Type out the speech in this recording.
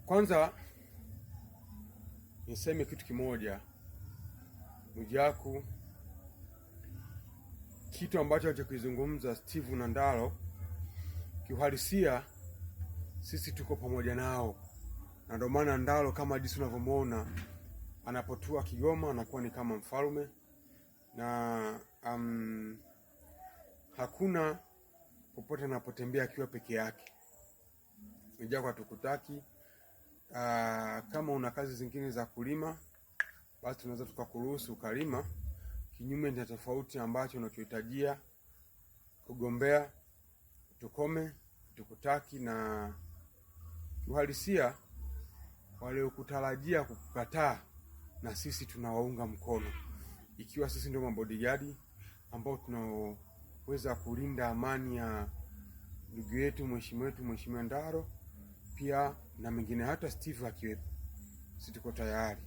Kwanza niseme kitu kimoja, Mwijaku, kitu ambacho alichokizungumza Steve na Ndaro, kiuhalisia sisi tuko pamoja nao, na ndio maana Ndaro kama jinsi unavyomuona anapotua Kigoma anakuwa ni kama mfalme, na hakuna popote anapotembea akiwa peke yake. Mwijaku hatukutaki. Kama una kazi zingine za kulima, basi tunaweza tukakuruhusu ukalima, kinyume na tofauti ambacho unachohitajia kugombea, tukome, tukutaki. Na uhalisia wale ukutarajia kukukataa, na sisi tunawaunga mkono, ikiwa sisi ndio mabodyguard ambao tunaweza kulinda amani ya ndugu yetu Mheshimiwa Ndaro, pia na mengine hata Steve akiwepo, sisi tuko tayari.